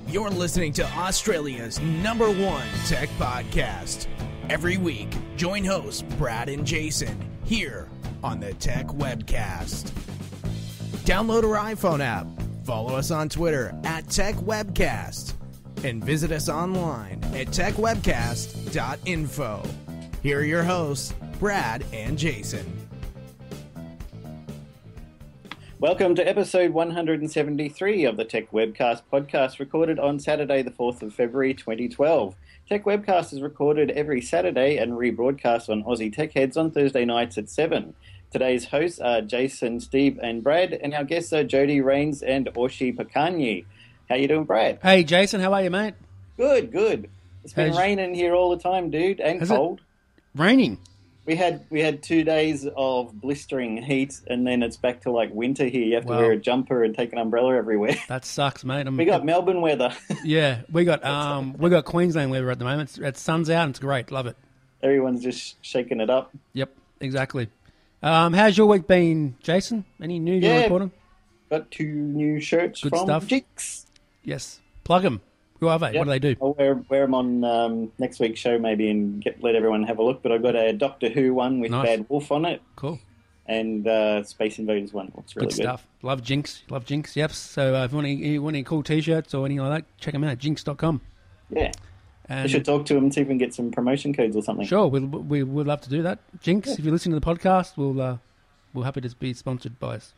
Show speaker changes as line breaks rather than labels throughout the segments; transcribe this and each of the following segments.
You're listening to Australia's #1 tech podcast. Every week, join hosts Brad and Jason here on the Tech Webcast. Download our iPhone app, follow us on Twitter at Tech Webcast, and visit us online at techwebcast.info. Here are your hosts, Brad and Jason.
Welcome to episode 173 of the Tech Webcast podcast, recorded on Saturday, the 4th of February, 2012. Tech Webcast is recorded every Saturday and rebroadcast on Aussie Tech Heads on Thursday nights at 7. Today's hosts are Jason, Steve, and Brad, and our guests are Jody Raines and Orsi Parkanyi. How you doing, Brad?
Hey, Jason, how are you, mate?
Good, good. It's been raining here all the time, dude, and cold.
Raining?
We had 2 days of blistering heat, and then it's back to like winter here. You have to wear a jumper and take an umbrella everywhere.
That sucks, mate.
We got Melbourne weather.
Yeah, we got Queensland weather at the moment. It's sun's out and it's great. Love it.
Everyone's just shaking it up.
Yep, exactly. How's your week been, Jason? Any news you're reporting?
Got 2 new shirts
Good
from
stuff.
Jinx.
Yes, plug them. Who are they? What do they do?
I'll wear them on next week's show maybe and let everyone have a look. But I've got a Doctor Who one with Bad Wolf on it.
Cool.
And Space Invaders one. It's really good.
Stuff. Love Jinx. Yep. So if you want any cool T-shirts or anything like that, check them out at jinx.com.
Yeah. We should talk to them and see if we can get some promotion codes or something.
Sure. We would love to do that. Jinx, if you listen to the podcast, we're happy to be sponsored by us.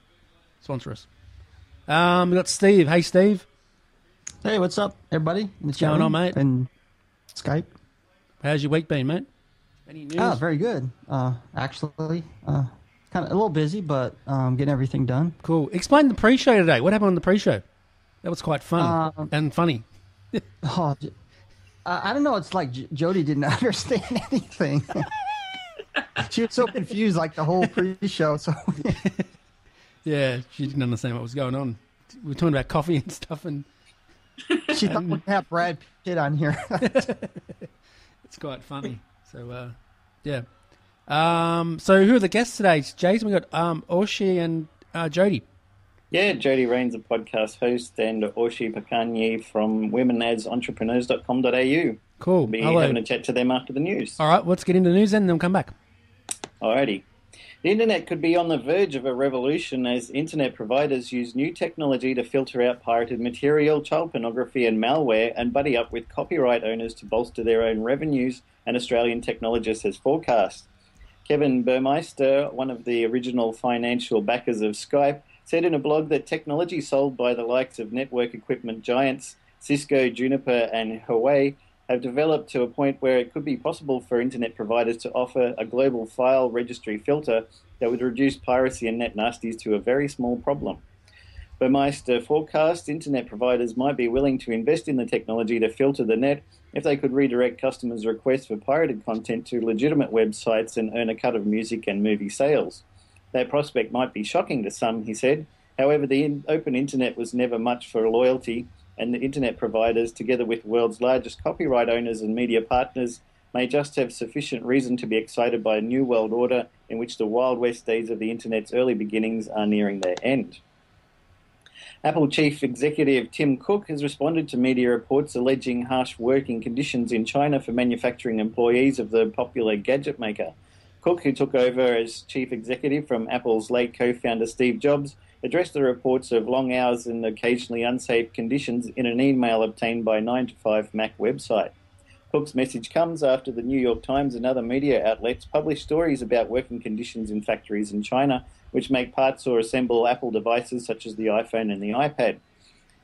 Sponsor us. We got Steve. Hey, Steve.
Hey, what's up, everybody?
What's going on, mate?
And Skype.
How's your week been, mate? Any news?
Oh, very good. Actually, kind of a little busy, but getting everything done.
Cool. Explain the pre-show today. What happened on the pre-show? That was quite fun and funny.
I don't know. It's like Jody didn't understand anything. She was so confused, like the whole pre-show. So
yeah, she didn't understand what was going on. We were talking about coffee and stuff, and
she thought we'd have Brad Pitt on here.
It's quite funny. So, yeah. So who are the guests today, Jason? We got Orsi and Jody.
Yeah, Jody Raines, a podcast host, and Orsi Parkanyi from womenadsentrepreneurs.com.au.
Cool.
We'll be having a chat to them after the news.
All right, let's get into the news then, and then we'll come back.
Alrighty. The internet could be on the verge of a revolution as internet providers use new technology to filter out pirated material, child pornography and malware, and buddy up with copyright owners to bolster their own revenues, an Australian technologist has forecast. Kevin Burmeister, one of the original financial backers of Skype, said in a blog that technology sold by the likes of network equipment giants Cisco, Juniper and Huawei have developed to a point where it could be possible for internet providers to offer a global file registry filter that would reduce piracy and net nasties to a very small problem. Burmeister forecast internet providers might be willing to invest in the technology to filter the net if they could redirect customers' requests for pirated content to legitimate websites and earn a cut of music and movie sales. That prospect might be shocking to some, he said. However, the open internet was never much for loyalty, and the internet providers, together with the world's largest copyright owners and media partners, may just have sufficient reason to be excited by a new world order in which the Wild West days of the internet's early beginnings are nearing their end. Apple chief executive Tim Cook has responded to media reports alleging harsh working conditions in China for manufacturing employees of the popular gadget maker. Cook, who took over as chief executive from Apple's late co-founder Steve Jobs, addressed the reports of long hours and occasionally unsafe conditions in an email obtained by 9to5 Mac website. Cook's message comes after the New York Times and other media outlets published stories about working conditions in factories in China, which make parts or assemble Apple devices such as the iPhone and the iPad.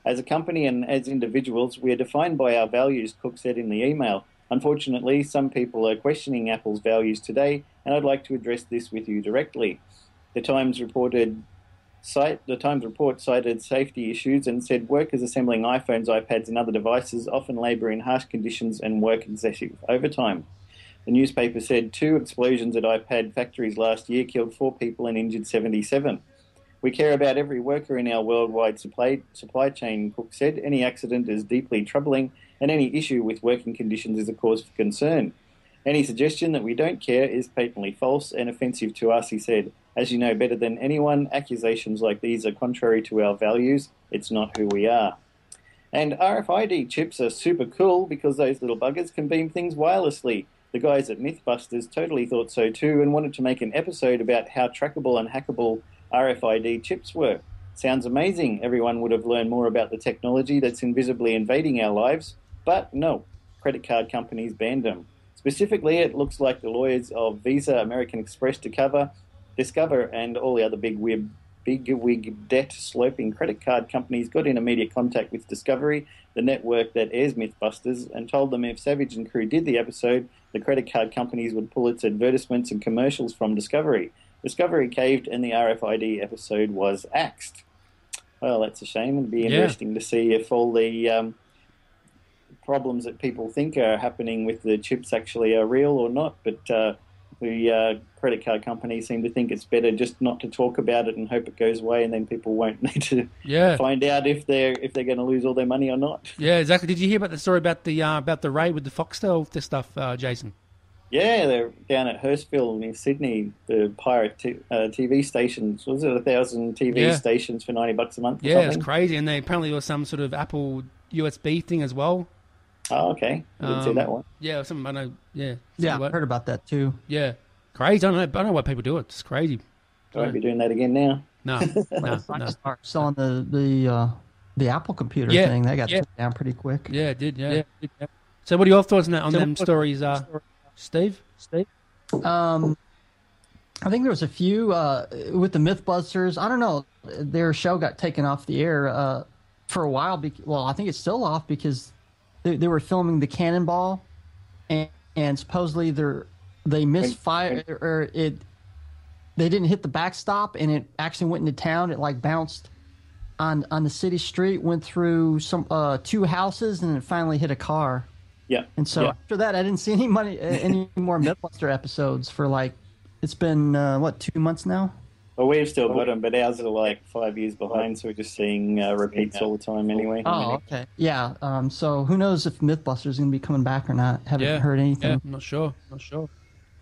As a company and as individuals, we are defined by our values, Cook said in the email. Unfortunately, some people are questioning Apple's values today, and I'd like to address this with you directly. The Times report cited safety issues and said workers assembling iPhones, iPads and other devices often labour in harsh conditions and work excessive overtime. The newspaper said 2 explosions at iPad factories last year killed 4 people and injured 77. We care about every worker in our worldwide supply chain, Cook said. Any accident is deeply troubling and any issue with working conditions is a cause for concern. Any suggestion that we don't care is patently false and offensive to us, he said. As you know better than anyone, accusations like these are contrary to our values. It's not who we are. And RFID chips are super cool because those little buggers can beam things wirelessly. The guys at MythBusters totally thought so too and wanted to make an episode about how trackable and hackable RFID chips were. Sounds amazing. Everyone would have learned more about the technology that's invisibly invading our lives. But no, credit card companies banned them. Specifically, it looks like the lawyers of Visa, American Express, Discover, and all the other big wig debt-sloping credit card companies got in immediate contact with Discovery, the network that airs MythBusters, and told them if Savage and crew did the episode, the credit card companies would pull its advertisements and commercials from Discovery. Discovery caved and the RFID episode was axed. Well, that's a shame. It'd be interesting to see if all the problems that people think are happening with the chips actually are real or not, but the credit card companies seem to think it's better just not to talk about it and hope it goes away, and then people won't need to find out if they're going to lose all their money or not.
Yeah, exactly. Did you hear about the story about the raid with the Foxtel stuff, Jason?
Yeah, they're down at Hurstville near Sydney. The pirate TV stations, was it 1,000 TV stations for $90 a month? Or something?
It's crazy, and apparently there was some sort of Apple USB thing as well.
Oh, okay. I didn't see that one.
Yeah, something I know. Yeah,
I heard about that too.
Yeah, crazy. I don't know why people do it. It's crazy.
I won't be doing that again now.
No.
Start selling the Apple computer thing. They got shut down pretty quick.
Yeah, it did. Yeah. So, what are your thoughts on them stories, Steve?
I think there was a few with the MythBusters. I don't know. Their show got taken off the air for a while. I think it's still off because they were filming the Cannonball, and supposedly they misfired or they didn't hit the backstop, and it actually went into town. It like bounced on the city street, went through some 2 houses, and it finally hit a car.
Yeah.
And so after that, I didn't see any more MythBuster episodes for it's been 2 months now.
Well, we've still got them, but ours are like 5 years behind, so we're just seeing repeats all the time anyway.
Oh, okay. Yeah. So who knows if MythBusters is going to be coming back or not? Haven't heard anything.
Yeah, I'm not sure. All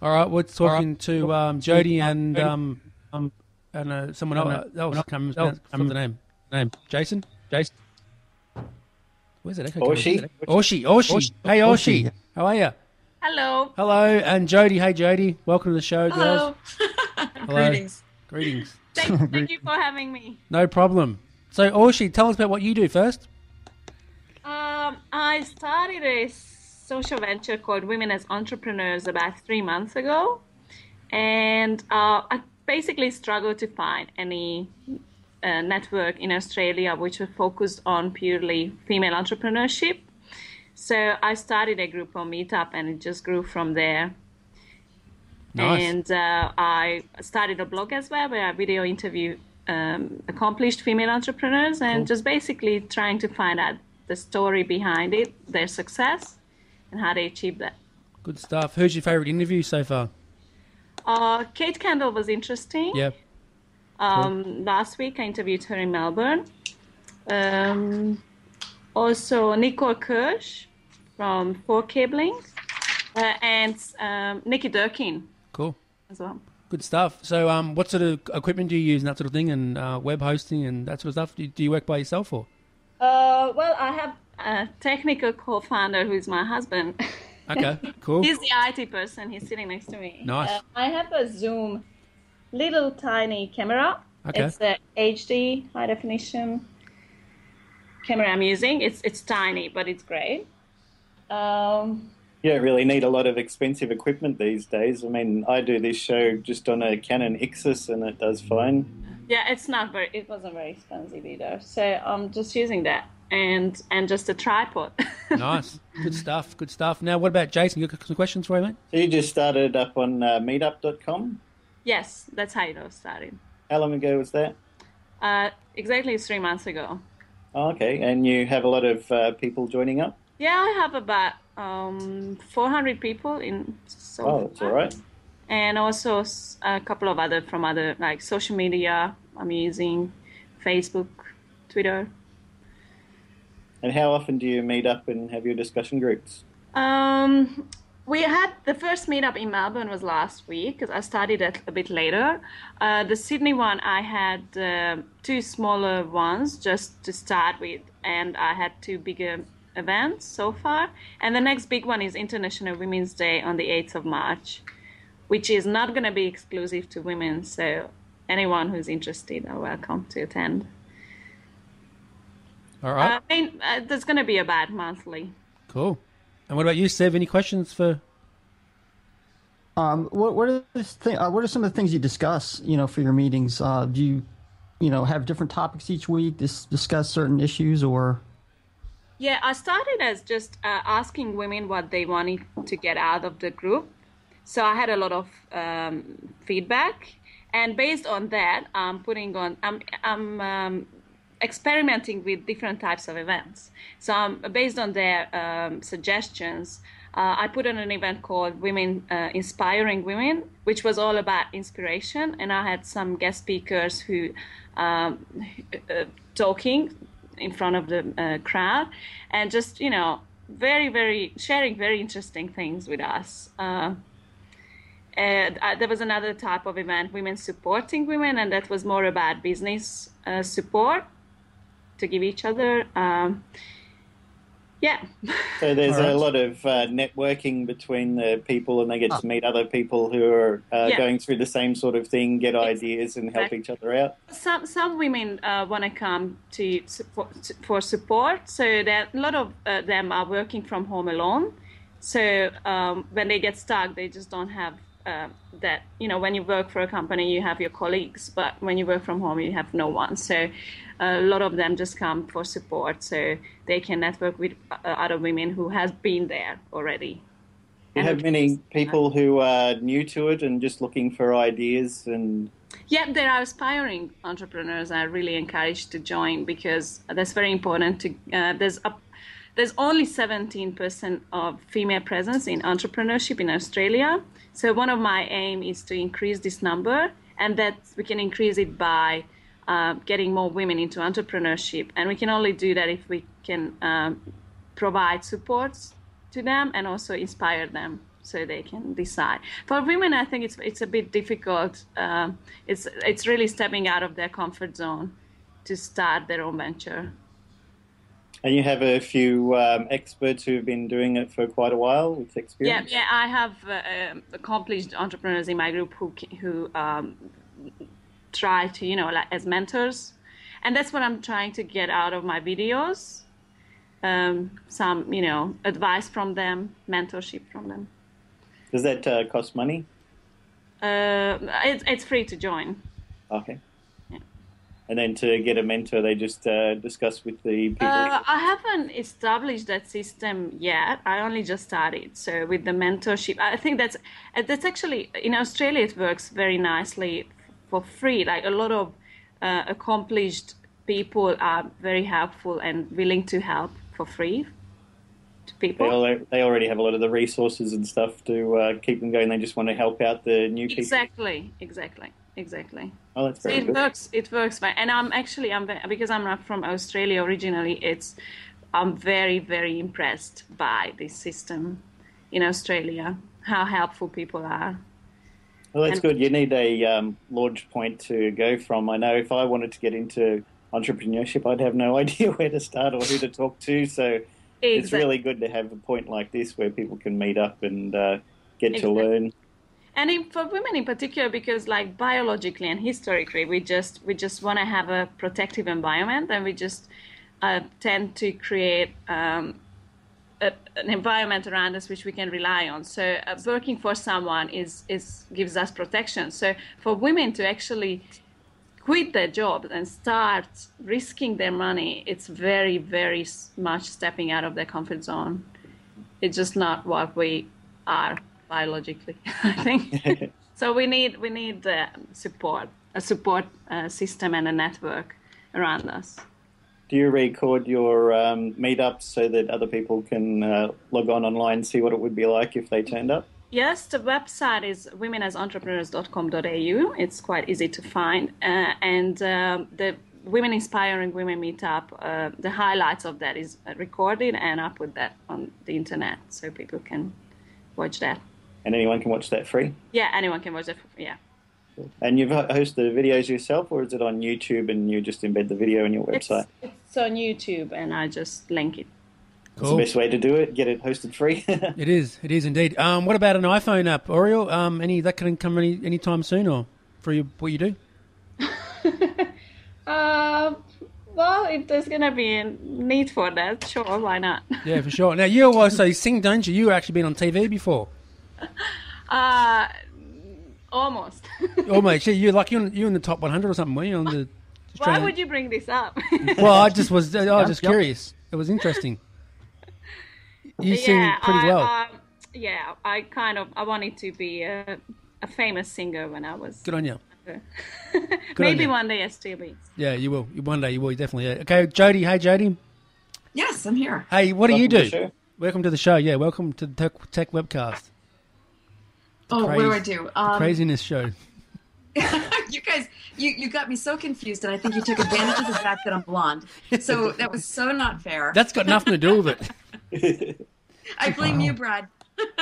right, we're talking to Jody and someone else comes from the name. Jason. Where's it? Orsi. Hey, Orsi. How are you?
Hello.
And Jody. Hey, Jody. Welcome to the show, girls.
Hello.
Greetings.
Thank you for having me.
No problem. So, Orsi, tell us about what you do first.
I started a social venture called Women as Entrepreneurs about 3 months ago. And I basically struggled to find any network in Australia which was focused on purely female entrepreneurship. So I started a group on Meetup, and it just grew from there.
Nice.
And I started a blog as well where I video interview accomplished female entrepreneurs and just basically trying to find out the story behind it, their success, and how they achieve that.
Good stuff. Who's your favourite interview so far?
Kate Kendall was interesting.
Yeah.
Last week I interviewed her in Melbourne. Also Nicole Kirsch from 4 Cabling and Nikki Durkin.
Cool.
As well.
Good stuff. So what sort of equipment do you use and that sort of thing, and web hosting and that sort of stuff? Do you work by yourself or?
Well, I have a technical co-founder who is my husband.
Okay, cool.
He's the IT person. He's sitting next to me.
Nice.
I have a Zoom little tiny camera.
Okay.
It's the HD high definition camera I'm using. It's tiny, but it's great.
You don't really need a lot of expensive equipment these days. I mean, I do this show just on a Canon Ixus, and it does fine.
Yeah, it wasn't very expensive either. So I'm just using that and just a tripod.
Nice. Good stuff. Now, what about Jason? You got some questions for me, mate?
So you just started up on meetup.com?
Yes, that's how it all started.
How long ago was that?
Exactly 3 months ago.
Oh, okay. And you have a lot of people joining up?
Yeah, I have about 400 people in so far.
Oh, that's all right.
And also a couple of other like social media. I'm using Facebook, Twitter.
And how often do you meet up and have your discussion groups?
We had the first meetup in Melbourne was last week because I started it a bit later. The Sydney one, I had two smaller ones just to start with, and I had two bigger events so far. And the next big one is International Women's Day on the 8th of March, which is not going to be exclusive to women. So anyone who's interested are welcome to attend.
All right.
There's going to be about monthly.
Cool. And what about you, Sev? Any questions for?
What are some of the things you discuss, for your meetings? Do you, have different topics each week, discuss certain issues, or?
Yeah, I started as just asking women what they wanted to get out of the group. So I had a lot of feedback, and based on that, I'm experimenting with different types of events. So based on their suggestions, I put on an event called Women Inspiring Women, which was all about inspiration. And I had some guest speakers who talking in front of the crowd and just, very, very sharing very interesting things with us. And there was another type of event, Women Supporting Women, and that was more about business support to give each other. Yeah.
So there's a lot of networking between the people, and they get to meet other people who are going through the same sort of thing, get ideas and help each other out.
Some women want to come for support. So that a lot of them are working from home alone. So when they get stuck, they just don't have that. When you work for a company, you have your colleagues, but when you work from home, you have no one. So a lot of them just come for support so they can network with other women who have been there already.
Do you have many people who are new to it and just looking for ideas? And
yeah, there are aspiring entrepreneurs I really encourage to join because that's very important. There's only 17% of female presence in entrepreneurship in Australia. So one of my aim is to increase this number, and that we can increase it by getting more women into entrepreneurship. And we can only do that if we can provide supports to them and also inspire them so they can decide. For women, I think it's a bit difficult. It's really stepping out of their comfort zone to start their own venture.
And you have a few experts who've been doing it for quite a while with experience?
Yeah, I have accomplished entrepreneurs in my group who try to, as mentors. And that's what I'm trying to get out of my videos. Some, advice from them, mentorship from them.
Does that cost money?
It's free to join.
Okay. And then to get a mentor, they just discuss with the people?
I haven't established that system yet. I only just started. So with the mentorship, I think that's actually, in Australia, it works very nicely for free. Like a lot of accomplished people are very helpful and willing to help for free to people.
They already have a lot of the resources and stuff to keep them going. They just want to help out the new people. Exactly. Oh, that's very good.
It works fine. And I'm because I'm not from Australia originally, I'm very, very impressed by this system in Australia, how helpful people are.
Well, that's good. You need a launch point to go from. I know if I wanted to get into entrepreneurship, I'd have no idea where to start or who to talk to. So it's really good to have a point like this where people can meet up and get to learn.
And for women in particular, because like biologically and historically, we just want to have a protective environment, and we just tend to create an environment around us which we can rely on. So working for someone gives us protection. So for women to actually quit their job and start risking their money, it's very, very much stepping out of their comfort zone. It's just not what we are biologically, I think. So we need support, a support system and a network around us.
Do you record your meetups so that other people can log on online and see what it would be like if they turned up?
Yes, the website is womenasentrepreneurs.com.au. It's quite easy to find. And the Women Inspiring Women Meetup, the highlights of that is recorded, and I put that on the internet so people can watch that.
And anyone can watch that free?
Yeah, anyone can watch it. Yeah.
And you've hosted the videos yourself, or is it on YouTube and you just embed the video in your website?
It's on YouTube, and I just link it.
That's the best way to do it. Get it hosted free.
It is indeed. What about an iPhone app, Oriel? Any that can come anytime soon, or for what you do?
Well, if there's gonna be a need for that, sure, why not?
Yeah, for sure. Now you also sing, don't you? You've actually been on TV before.
Almost.
Almost. You're in the top 100 or something. Were you on the?
Why would you bring this up?
Well, I was just curious. It was interesting. You sing pretty well.
I wanted to be a famous singer when I was.
Good on you.
Maybe one day I still be.
Yeah, you will. One day you will. You definitely. Yeah. Okay, Jody. Hey, Jody.
Yes, I'm here.
Hey, what do you do?
To
Welcome to the show. Yeah, welcome to the Tech Webcast.
What do I do?
Craziness show.
You guys, you got me so confused, and I think you took advantage of the fact that I'm blonde. So that was so not fair.
That's got nothing to do with it.
I blame you, Brad.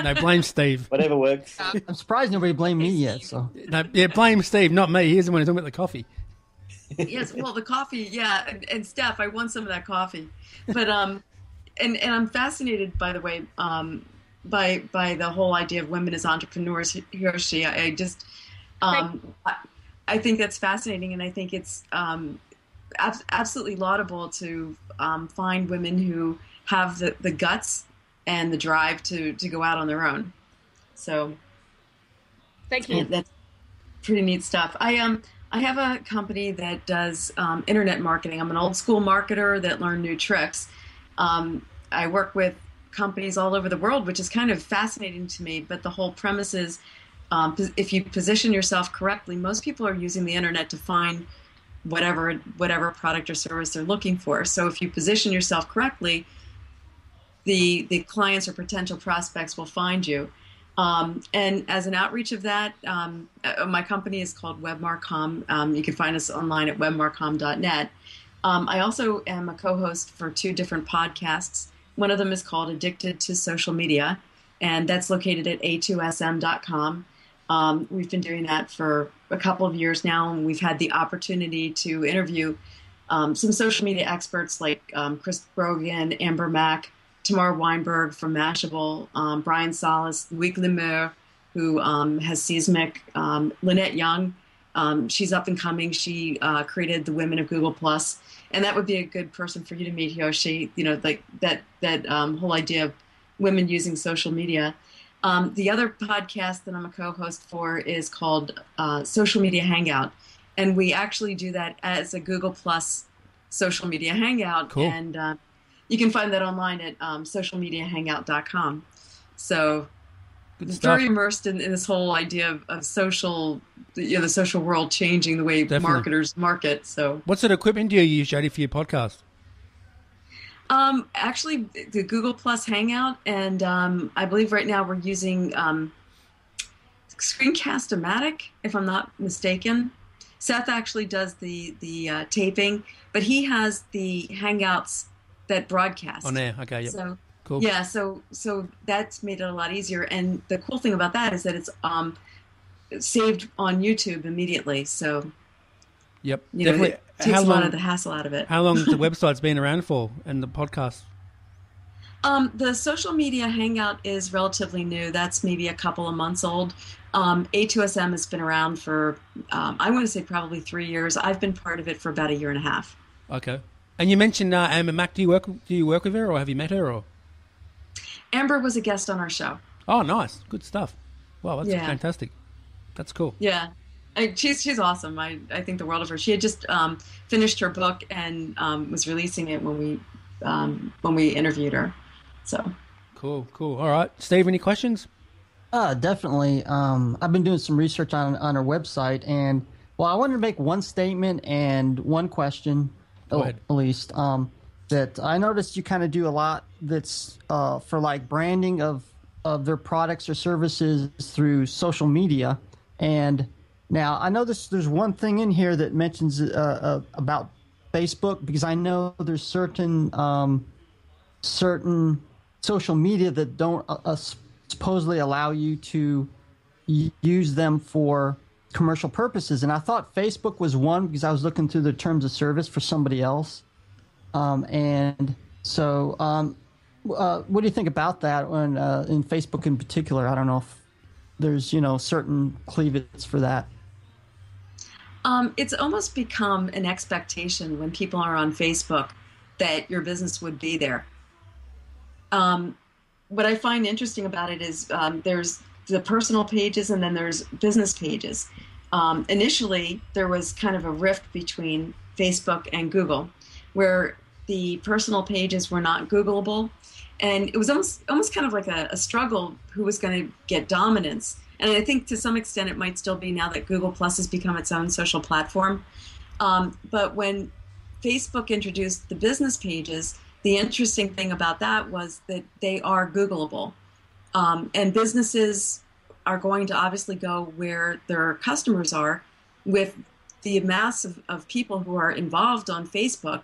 No, blame Steve.
Whatever works.
I'm surprised nobody blamed me yet. So
No, yeah, blame Steve, not me. He's the one who's talking about the coffee.
Yes, well, the coffee, yeah, and Steph, I want some of that coffee. But and I'm fascinated, by the way, by the whole idea of women as entrepreneurs, Hiroshi. I just I think that's fascinating, and I think it's absolutely laudable to find women who have the guts and the drive to go out on their own. So,
thank you.
That's pretty neat stuff. I have a company that does internet marketing. I'm an old school marketer that learned new tricks. I work with companies all over the world, which is kind of fascinating to me. But the whole premise is, if you position yourself correctly, most people are using the internet to find whatever product or service they're looking for. So if you position yourself correctly, the clients or potential prospects will find you. And as an outreach of that, my company is called WebMarcom. You can find us online at webmarcom.net. I also am a co-host for 2 different podcasts. One of them is called Addicted to Social Media, and that's located at a2sm.com. We've been doing that for a couple of years now, and we've had the opportunity to interview some social media experts like Chris Brogan, Amber Mack, Tamar Weinberg from Mashable, Brian Salas, Louis Lemeur, who has Seismic, Lynette Young. She's up and coming. She created the Women of Google Plus, and that would be a good person for you to meet, Hiroshi. You know, like that whole idea of women using social media. The other podcast that I'm a co-host for is called Social Media Hangout, and we actually do that as a Google Plus social media hangout.
Cool.
And you can find that online at socialmediahangout.com. So very immersed in this whole idea of social, the social world changing the way marketers market. So
what sort of equipment do you use, Jody, for your podcast?
Actually, the Google Plus Hangout, and I believe right now we're using Screencast-O-Matic, if I'm not mistaken. Seth actually does the taping, but he has the Hangouts that broadcast.
On air, okay, yep.
So,
cool.
Yeah, so that's made it a lot easier. And the cool thing about that is that it's saved on YouTube immediately. So,
yep,
definitely. It takes a lot of the hassle out of it.
How long has the website's been around for, and the podcast?
The social media hangout is relatively new. That's maybe a couple of months old. A2SM has been around for, I want to say probably 3 years. I've been part of it for about a year and a half.
Okay. And you mentioned Amber Mack. Do you work with her, or have you met her? Or
Amber was a guest on our show.
Oh, nice, good stuff. Wow, that's fantastic. That's cool.
Yeah, she's awesome. I think the world of her. She had just finished her book and was releasing it when we interviewed her. So
cool. All right, Steve, any questions?
Definitely. I've been doing some research on her website, and I wanted to make one statement and one question.
Go ahead.
At least that I noticed you kind of do a lot that's for like branding of their products or services through social media. And now I know there's one thing in here that mentions about Facebook, because I know there's certain social media that don't supposedly allow you to use them for commercial purposes. And I thought Facebook was one because I was looking through the terms of service for somebody else. And so, what do you think about that when, in Facebook in particular? I don't know if there's, certain cleavage for that.
It's almost become an expectation when people are on Facebook that your business would be there. What I find interesting about it is there's the personal pages and then there's business pages. Initially, there was kind of a rift between Facebook and Google, where the personal pages were not Googleable. And it was almost kind of like a struggle who was going to get dominance. And I think to some extent it might still be now that Google Plus has become its own social platform. But when Facebook introduced the business pages, the interesting thing about that was that they are Googleable. And businesses are going to obviously go where their customers are. With the mass of people who are involved on Facebook,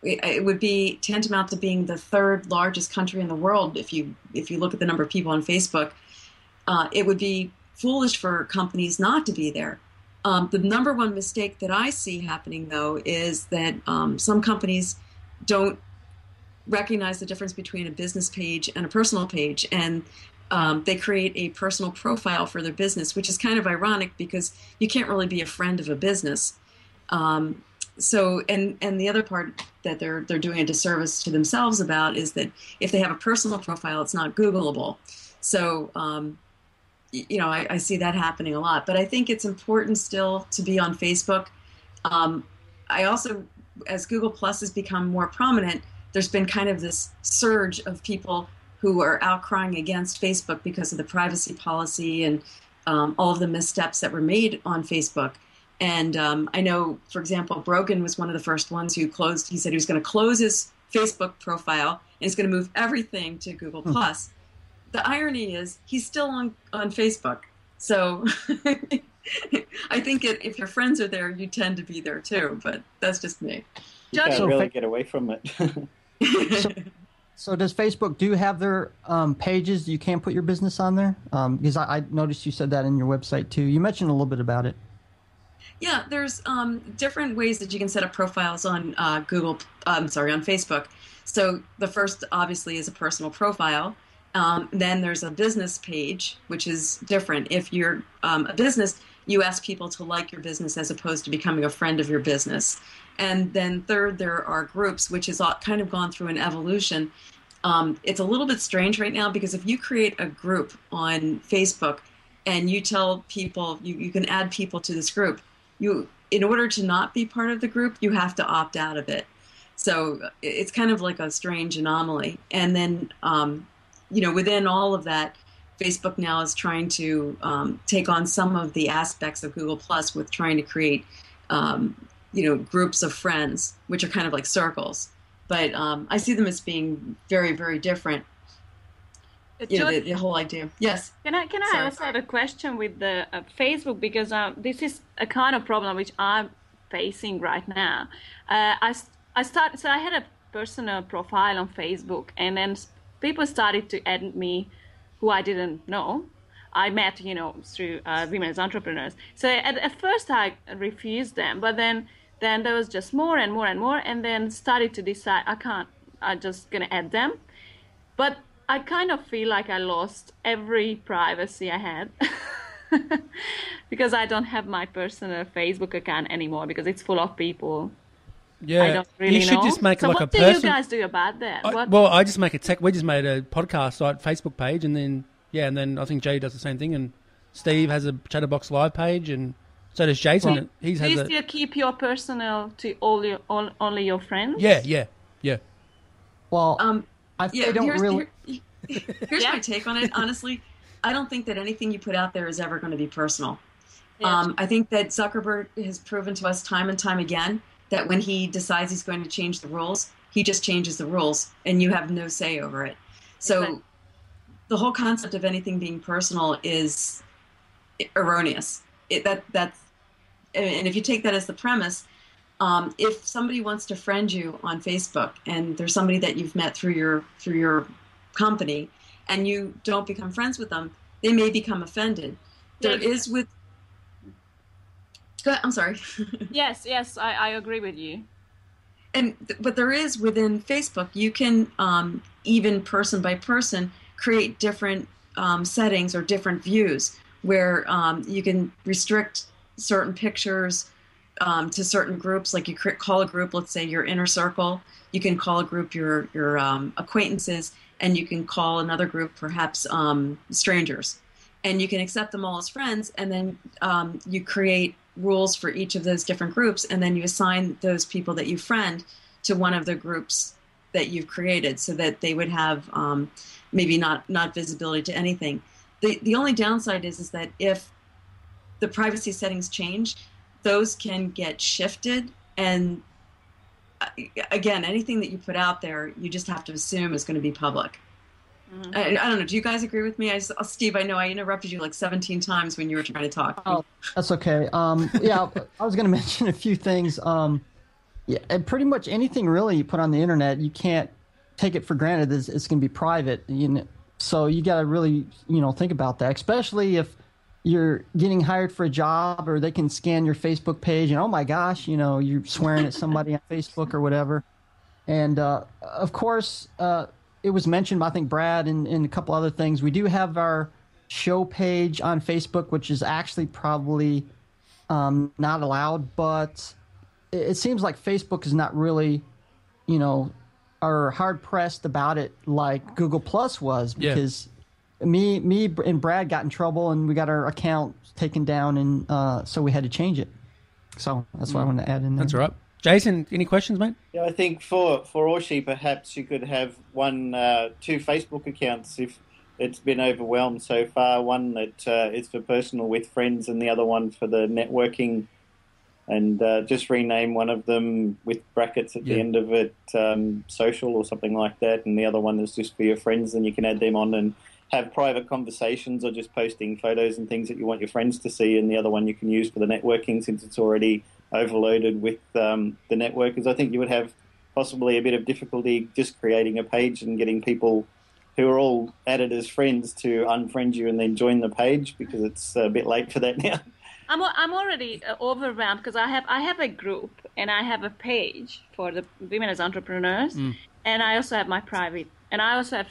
it would be tantamount to being the third largest country in the world if you look at the number of people on Facebook. It would be foolish for companies not to be there. The number one mistake that I see happening, though, is that some companies don't recognize the difference between a business page and a personal page, and they create a personal profile for their business, which is kind of ironic because you can't really be a friend of a business. So, and the other part that they're doing a disservice to themselves about is that if they have a personal profile, it's not Googleable. So, I see that happening a lot. But I think it's important still to be on Facebook. I also, as Google Plus has become more prominent, there's been kind of this surge of people who are outcrying against Facebook because of the privacy policy and all of the missteps that were made on Facebook. And I know, for example, Brogan was one of the first ones who he said he was going to close his Facebook profile and he's going to move everything to Google Plus. The irony is he's still on Facebook. So I think if your friends are there, you tend to be there too, but that's just me.
You can't really get away from it.
So does Facebook do have their pages you can't put your business on there? Because I noticed you said that in your website too. You mentioned a little bit about it.
Yeah, there's different ways that you can set up profiles on on Facebook. So the first, obviously, is a personal profile. Then there's a business page, which is different. If you're a business, you ask people to like your business as opposed to becoming a friend of your business. And then third, there are groups, which has kind of gone through an evolution. It's a little bit strange right now because if you create a group on Facebook and you tell people you can add people to this group, in order to not be part of the group, you have to opt out of it. So it's kind of like a strange anomaly. And then, within all of that, Facebook now is trying to take on some of the aspects of Google Plus with trying to create, groups of friends, which are kind of like circles. But I see them as being very, very different. The whole idea. Yes.
Can I also have a question with the Facebook, because this is a kind of problem which I'm facing right now. I had a personal profile on Facebook, and then people started to add me who I didn't know. I met, through women's entrepreneurs. So at first I refused them, but then there was just more and more and more, and then started to decide I'm just gonna add them. But I kind of feel like I lost every privacy I had because I don't have my personal Facebook account anymore because it's full of people.
Yeah,
I don't really
you should
know.
just make
so
like
what
a
do
person.
you guys do about that?
I just make we just made a podcast site, Facebook page, and then I think Jay does the same thing, and Steve has a Chatterbox live page, and so does Jason.
Do you still keep your personal to only your friends?
Yeah.
Well,
Here's my take on it. Honestly, I don't think that anything you put out there is ever going to be personal. Yeah. I think that Zuckerberg has proven to us time and time again that when he decides he's going to change the rules, he just changes the rules, and you have no say over it. So the whole concept of anything being personal is erroneous. And if you take that as the premise, if somebody wants to friend you on Facebook and there's somebody that you've met through your company and you don't become friends with them, they may become offended. There is with... Go ahead, I'm sorry.
Yes, I agree with you.
But there is within Facebook, you can even person by person create different settings or different views where you can restrict certain pictures to certain groups. Like you call a group, let's say your inner circle. You can call a group your acquaintances, and you can call another group perhaps strangers. And you can accept them all as friends, and then you create rules for each of those different groups, and then you assign those people that you friend to one of the groups that you've created so that they would have maybe not visibility to anything. The only downside is that if the privacy settings change, those can get shifted, and again, anything that you put out there, you just have to assume is going to be public. Mm-hmm. I don't know. Do you guys agree with me? Steve, I know I interrupted you like 17 times when you were trying to talk.
Oh, that's okay. Yeah, I was going to mention a few things. Yeah, and pretty much anything really you put on the internet, you can't take it for granted it's going to be private. So you got to really, think about that, especially if you're getting hired for a job or they can scan your Facebook page and, oh my gosh, you're swearing at somebody on Facebook or whatever. And of course, it was mentioned, I think, Brad, and a couple other things. We do have our show page on Facebook, which is actually probably not allowed, but it seems like Facebook is not really, are hard pressed about it like Google Plus was, because me and Brad got in trouble and we got our account taken down, and so we had to change it. So that's what I wanted to add in there.
That's all right. Jason, any questions, mate?
Yeah, I think for Orsi, perhaps you could have two Facebook accounts if it's been overwhelmed so far. One that is for personal with friends, and the other one for the networking. And just rename one of them with brackets at the end of it, social or something like that, and the other one is just for your friends. And you can add them on and have private conversations, or just posting photos and things that you want your friends to see. And the other one you can use for the networking, since it's already overloaded with the networkers. I think you would have possibly a bit of difficulty just creating a page and getting people who are all added as friends to unfriend you and then join the page, because it's a bit late for that now.
I'm already overwhelmed because I have a group and I have a page for the women as entrepreneurs, and I also have my private, and I also have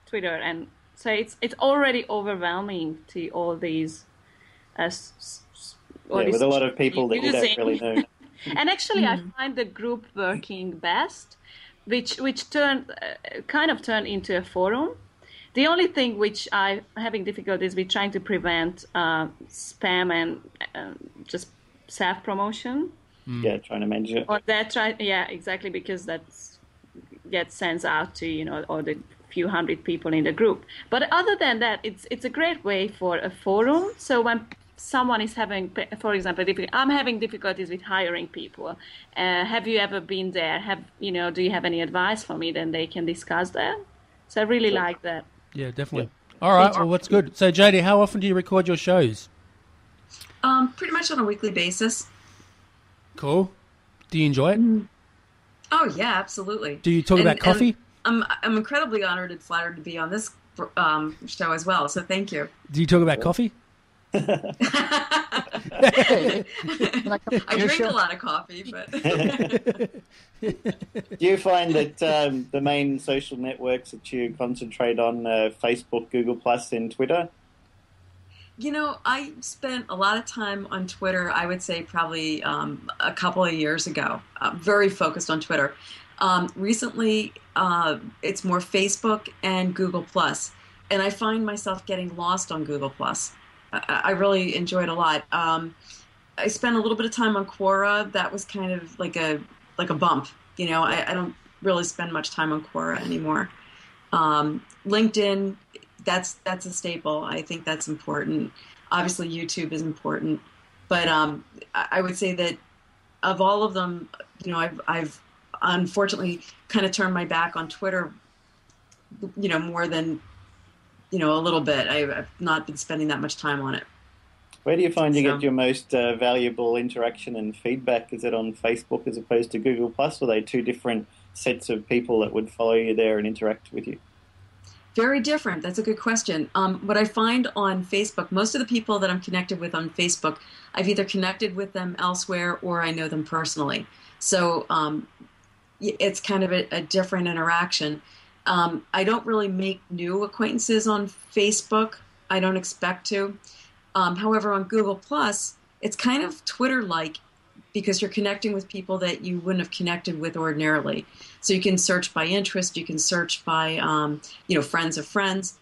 Twitter, and so it's already overwhelming to all these.
With a lot of people that you don't really know.
And actually, I find the group working best, which turned into a forum. The only thing which I'm having difficulties with trying to prevent spam and just self-promotion.
Yeah, trying to manage it.
Or exactly, because that gets sent out to all the few hundred people in the group. But other than that, it's a great way for a forum. So when someone is having, for example, I'm having difficulties with hiring people. Have you ever been there? Do you have any advice for me? Then they can discuss that. So I really like that.
Yeah, definitely. Yeah. All right, well, that's good. So, Jody, how often do you record your shows?
Pretty much on a weekly basis.
Cool. Do you enjoy it?
Mm-hmm. Oh, yeah, absolutely.
Do you talk about coffee?
I'm incredibly honored and flattered to be on this show as well, so thank you.
Do you talk about coffee?
I drink a lot of coffee, but...
Do you find that the main social networks that you concentrate on Facebook, Google Plus, and Twitter?
I spent a lot of time on Twitter, I would say probably a couple of years ago, very focused on Twitter. Recently, it's more Facebook and Google Plus, and I find myself getting lost on Google Plus. I really enjoy it a lot. I spent a little bit of time on Quora. That was kind of like a bump. I don't really spend much time on Quora anymore. LinkedIn, that's a staple. I think that's important. Obviously, YouTube is important, but I would say that of all of them, I've unfortunately kind of turned my back on Twitter. More than a little bit. I've not been spending that much time on it.
Where do you find you get your most valuable interaction and feedback? Is it on Facebook as opposed to Google Plus? Or are they two different sets of people that would follow you there and interact with you?
Very different. That's a good question. What I find on Facebook, most of the people that I'm connected with on Facebook, I've either connected with them elsewhere or I know them personally. So it's kind of a different interaction. I don't really make new acquaintances on Facebook. I don't expect to. However, on Google Plus, it's kind of Twitter-like because you're connecting with people that you wouldn't have connected with ordinarily. So you can search by interest, you can search by, friends of friends.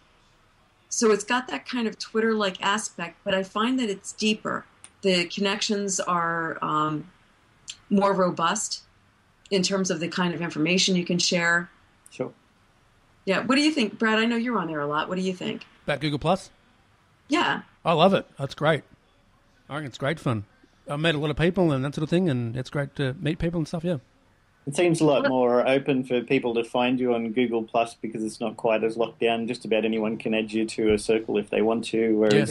So it's got that kind of Twitter-like aspect, but I find that it's deeper. The connections are more robust in terms of the kind of information you can share.
Sure.
Yeah. What do you think, Brad? I know you're on there a lot. What do you think?
About Google Plus?
Yeah.
I love it. That's great. I think it's great fun. I've met a lot of people and that sort of thing, and it's great to meet people and stuff, yeah.
It seems a lot more open for people to find you on Google Plus because it's not quite as locked down. Just about anyone can add you to a circle if they want to, whereas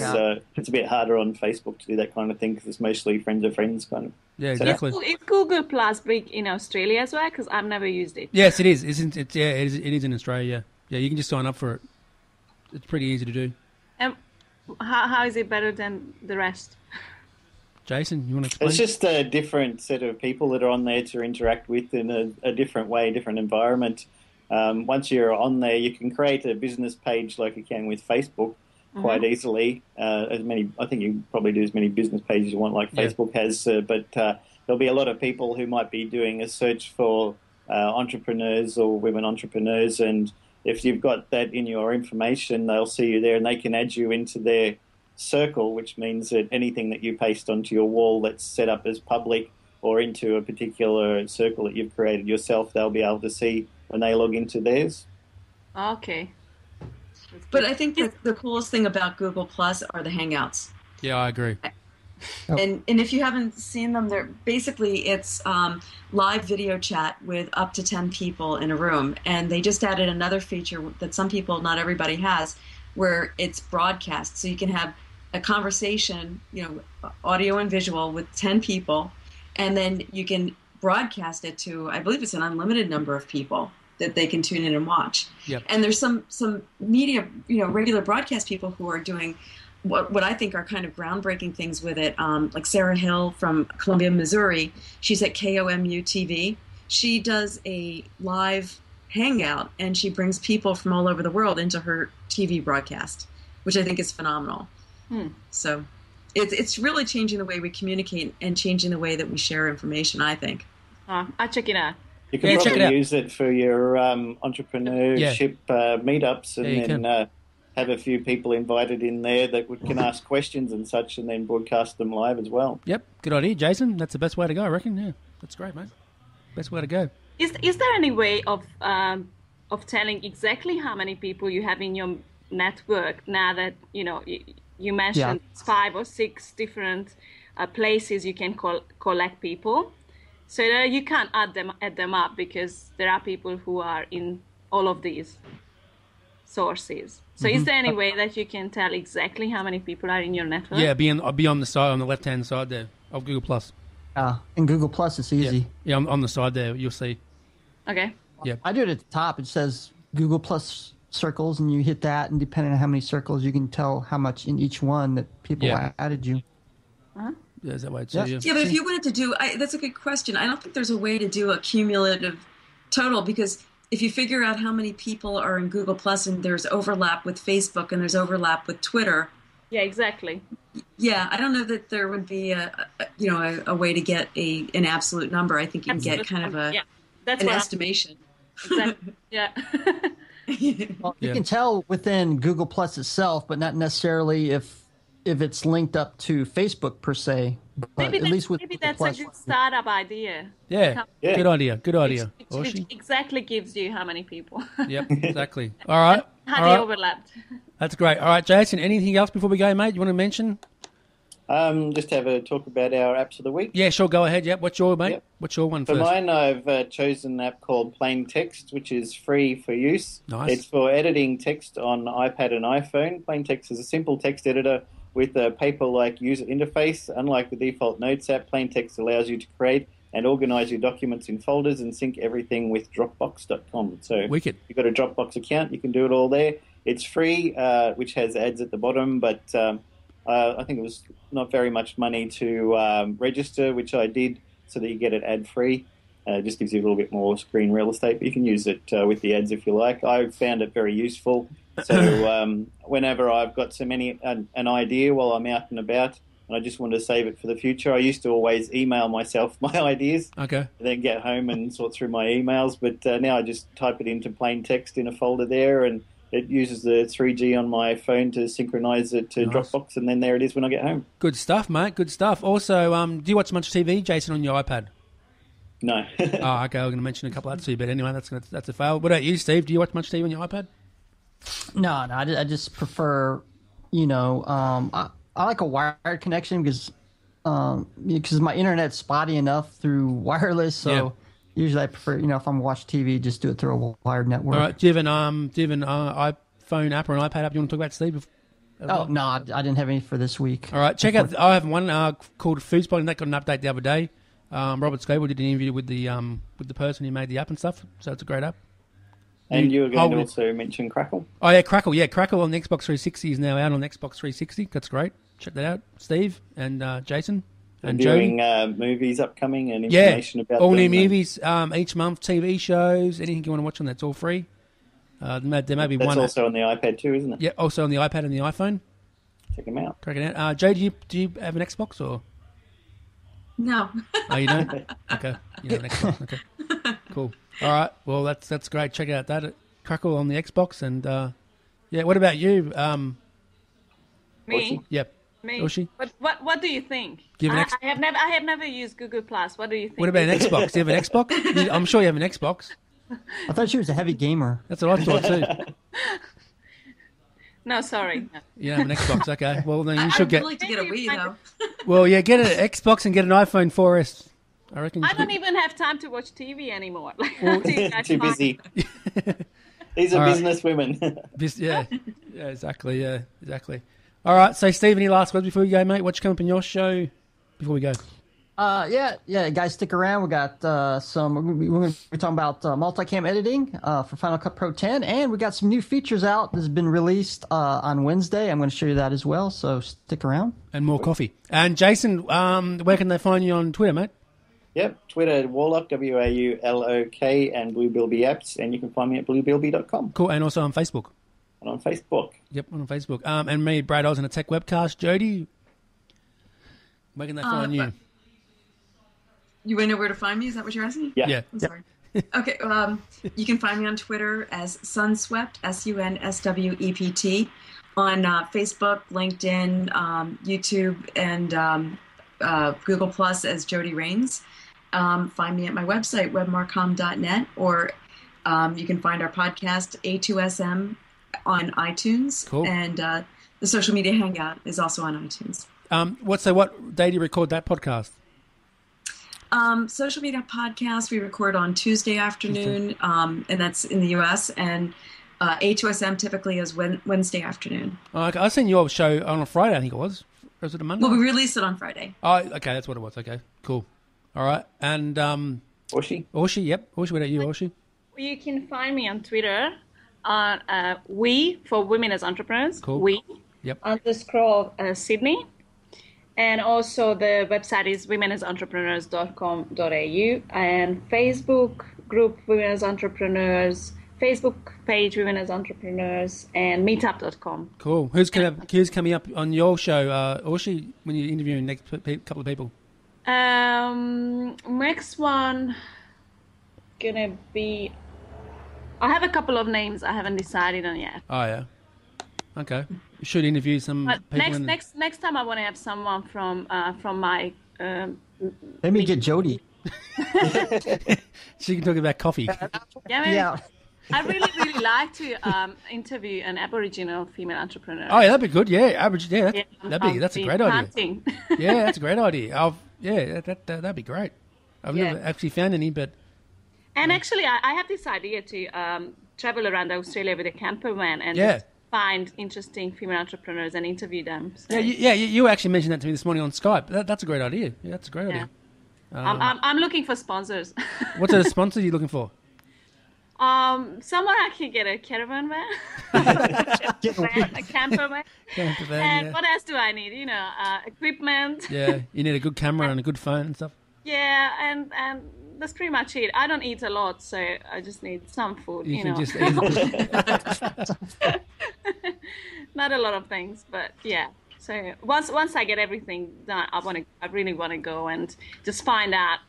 it's a bit harder on Facebook to do that kind of thing because it's mostly friends of friends kind of.
Yeah, exactly.
Is Google Plus big in Australia as well? Because I've never used it.
Yes, it is. Isn't it? Yeah, it is in Australia. Yeah, you can just sign up for it. It's pretty easy to do.
How is it better than the rest?
Jason, you want to explain?
It's just a different set of people that are on there to interact with in a different way, different environment. Once you're on there, you can create a business page like you can with Facebook quite easily. I think you can probably do as many business pages you want like Facebook has, but there'll be a lot of people who might be doing a search for entrepreneurs or women entrepreneurs, and if you've got that in your information, they'll see you there and they can add you into their circle, which means that anything that you paste onto your wall that's set up as public or into a particular circle that you've created yourself, they'll be able to see when they log into theirs.
Okay.
But I think that the coolest thing about Google Plus are the Hangouts.
Yeah, I agree.
And if you haven't seen them, it's live video chat with up to 10 people in a room. And they just added another feature that some people, not everybody has, where it's broadcast. So you can have a conversation, audio and visual with 10 people, and then you can broadcast it to, I believe it's an unlimited number of people that they can tune in and watch.
Yep.
And there's some media, regular broadcast people who are doing what I think are kind of groundbreaking things with it. Like Sarah Hill from Columbia, Missouri, she's at KOMU TV. She does a live hangout and she brings people from all over the world into her TV broadcast, which I think is phenomenal. So it's really changing the way we communicate and changing the way that we share information, I think.
I'll check it out.
You can probably use it for your entrepreneurship meetups and then have a few people invited in there that can ask questions and such and then broadcast them live as well.
Yep, good idea, Jason. That's the best way to go, I reckon. Yeah, that's great, mate. Best way to go.
Is there any way of telling exactly how many people you have in your network now that you mentioned 5 or 6 different places you can collect people, so that you can't add them up because there are people who are in all of these sources. So is there any way that you can tell exactly how many people are in your network?
Yeah, be on the side, on the left-hand side there of Google Plus.
In Google Plus, it's easy.
Yeah, on the side there, you'll see.
Okay.
Yeah.
I do it at the top. It says Google Plus circles, and you hit that, and depending on how many circles, you can tell how much in each one that people added you.
Yeah, is that way too?
Yeah, but if you wanted to do, that's a good question. I don't think there's a way to do a cumulative total because if you figure out how many people are in Google Plus and there's overlap with Facebook and there's overlap with Twitter.
Yeah, exactly.
Yeah, I don't know that there would be a way to get an absolute number. I think you can get kind of an estimation.
Exactly. Yeah.
Well, you can tell within Google Plus itself, but not necessarily if it's linked up to Facebook per se. But
Maybe
that's
a good startup idea.
Yeah. Good idea.
It exactly gives you how many people.
Yep, exactly. All right.
How they overlapped.
That's great. All right, Jason, anything else before we go, mate? You want to mention?
Just have a talk about our apps of the week.
Yeah, sure. Go ahead. Yep. What's your, mate?
Yep.
What's your one
For
first?
mine, I've chosen an app called PlainText, which is free for use.
Nice.
It's for editing text on iPad and iPhone. PlainText is a simple text editor with a paper-like user interface. Unlike the default Notes app, PlainText allows you to create and organize your documents in folders and sync everything with Dropbox.com. So
Wicked.
if you've got a Dropbox account, you can do it all there. It's free, which has ads at the bottom, but I think it was not very much money to register, which I did, so that you get it ad-free. It just gives you a little bit more screen real estate, but you can use it with the ads if you like. I found it very useful. So whenever I've got an idea while I'm out and about, and I just want to save it for the future, I used to always email myself my ideas.
Okay.
And then get home and sort through my emails. But now I just type it into plain text in a folder there, and it uses the 3G on my phone to synchronize it to Dropbox, and then there it is when I get home.
Good stuff, mate. Good stuff. Also, do you watch much TV, Jason, on your iPad?
No.
Oh, okay. I'm going to mention a couple others to you, but anyway, that's a fail. What about you, Steve? Do you watch much TV on your iPad?
No, I just prefer, I like a wired connection because my internet's spotty enough through wireless. So usually I prefer, if I'm watching TV, just do it through a wired network.
All right. Do you have an iPhone app or an iPad app you want to talk about, Steve?
No, I didn't have any for this week.
All right. Check out. I have one called Foodspotting that got an update the other day. Robert Scoble did an interview with the person who made the app and stuff. So it's a great app.
And you were going to also mention Crackle?
Oh, yeah, Crackle. Yeah, Crackle on the Xbox 360 is now out on Xbox 360. That's great. Check that out. Steve and Jason and
viewing
Jody.
movies upcoming and information about
all
them.
new movies each month, TV shows, anything you want to watch on that's all free. There may be
that's
one.
That's also on the iPad too, isn't it?
Yeah, also on the iPad and the iPhone.
Check them out.
Check it out. Jody, do you have an Xbox or?
No.
Oh, you don't? Okay. You have an Xbox. Okay. Cool. All right. Well, that's great. Check out that Crackle on the Xbox and What about you?
Me.
Yep.
Me.
Orsi?
What do you think?
I
have never used Google Plus. What do you think?
What about an Xbox? Do you have an Xbox? I'm sure you have an Xbox.
I thought she was a heavy gamer.
That's what I thought too.
No, sorry.
You have an Xbox, okay. Well, then you should
I'd like to get a Wii, though.
Well, yeah, get an Xbox and get an iPhone 4S. I reckon.
I don't even have time to watch TV anymore.
Too busy. These are business women.
Yeah, exactly. Yeah, exactly. All right, so Steve, any last words before we go, mate? What's coming up in your show before we go?
Guys, stick around. We got we're going to be talking about multicam editing for Final Cut Pro 10, and we got some new features out that has been released on Wednesday. I'm going to show you that as well, so stick around.
And more coffee. And Jason, where can they find you on Twitter, mate?
Yep, Twitter, Warlock, WAULOK, and Blue Bilby Apps, and you can find me at bluebilby.com.
Cool, and also on Facebook.
And on Facebook.
Yep, on Facebook. And me, Brad Oz, and a Tech Webcast. Jody, where can they find you?
You want to know where to find me? Is that what you're asking?
Yeah.
I'm sorry. Okay, you can find me on Twitter as Sunswept, SUNSWEPT, on Facebook, LinkedIn, YouTube, and Google Plus as Jody Raines. Find me at my website, webmarcom.net, or you can find our podcast, A2SM, on iTunes.
Cool.
And the social media hangout is also on iTunes.
What day do you record that podcast?
Social media podcast we record on Tuesday afternoon, and that's in the U.S., and A2SM typically is Wednesday afternoon.
Oh, okay. I seen your show on a Friday, I think it was. Or was it a Monday?
Well, we released it on Friday.
Oh, okay, that's what it was. Okay, cool. All right, and Orsi, yep. Orsi, what about you, Orsi?
You can find me on Twitter on We for Women as Entrepreneurs.
Cool.
We.
Yep.
_ Sydney. And also the website is womenasentrepreneurs.com.au, and Facebook group Women as Entrepreneurs, Facebook page Women as Entrepreneurs, and meetup.com.
Cool. Who's coming up on your show, Orsi, when you're interviewing next couple of people?
Next one gonna be. I have a couple of names I haven't decided on yet.
Oh yeah. Okay. You should interview some people.
Next time I want to have someone from my.
Let me get Jody.
She can talk about coffee.
Yeah. I really like to interview an Aboriginal female entrepreneur.
Oh yeah, that'd be good. Yeah, that's a great idea. Yeah, that's a great idea. That'd be great. I've never actually found any, but.
And actually, I have this idea to travel around Australia with a camper van and just find interesting female entrepreneurs and interview them. So.
Yeah, you actually mentioned that to me this morning on Skype. That's a great idea. Yeah, that's a great idea.
I'm looking for sponsors.
What sort of sponsor are you looking for?
Someone I can get a caravan van, a camper van. And what else do I need? Equipment.
Yeah, you need a good camera and a good phone and stuff.
Yeah, and that's pretty much it. I don't eat a lot, so I just need some food.
You can just eat.
Not a lot of things, but yeah. So once I get everything done, I really want to go and just find out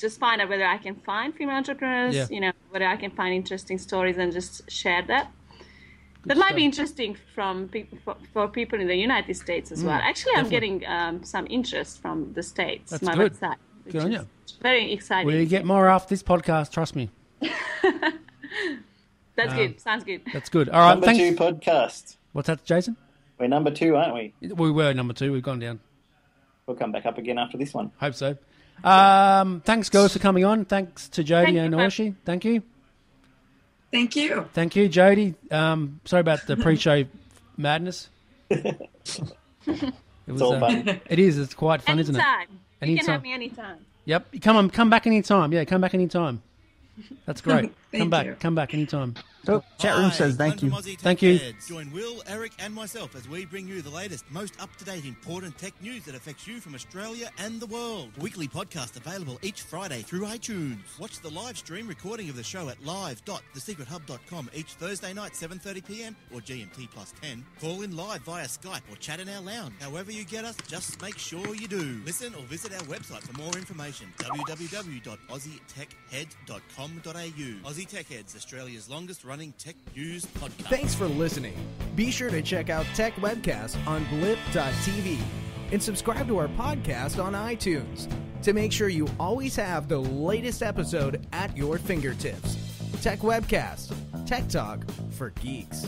whether I can find female entrepreneurs, whether I can find interesting stories and just share that. That might be interesting for people in the United States as well. Actually, definitely. I'm getting some interest from the States.
That's good.
Website,
good on you.
Very exciting.
We'll get more after this podcast, trust me.
That's good. Sounds good.
That's good. All right,
Number 2 podcast.
What's that, Jason?
We're number 2, aren't we?
We were number 2. We've gone down.
We'll come back up again after this one.
Hope so. Thanks, girls, for coming on. Thanks to Jody and Orsi. Thank you.
Thank you.
Thank you, Jody. Sorry about the pre-show madness.
It's all fun.
It is. It's quite fun, isn't it?
You can have me anytime.
Yep. Come back anytime. Yeah, come back anytime. That's great. Come back anytime.
Oh, chat room says thank you.
Thank you.
Join Will, Eric and myself as we bring you the latest, most up-to-date, important tech news that affects you from Australia and the world. Weekly podcast available each Friday through iTunes. Watch the live stream recording of the show at live.thesecrethub.com each Thursday night, 7:30pm or GMT +10. Call in live via Skype or chat in our lounge. However you get us, just make sure you do. Listen or visit our website for more information, www.aussietechhead.com.au. Aussie Tech Heads, Australia's longest-running tech news podcast.
Thanks for listening. Be sure to check out Tech Webcast on blip.tv and subscribe to our podcast on iTunes to make sure you always have the latest episode at your fingertips. Tech Webcast, Tech Talk for Geeks.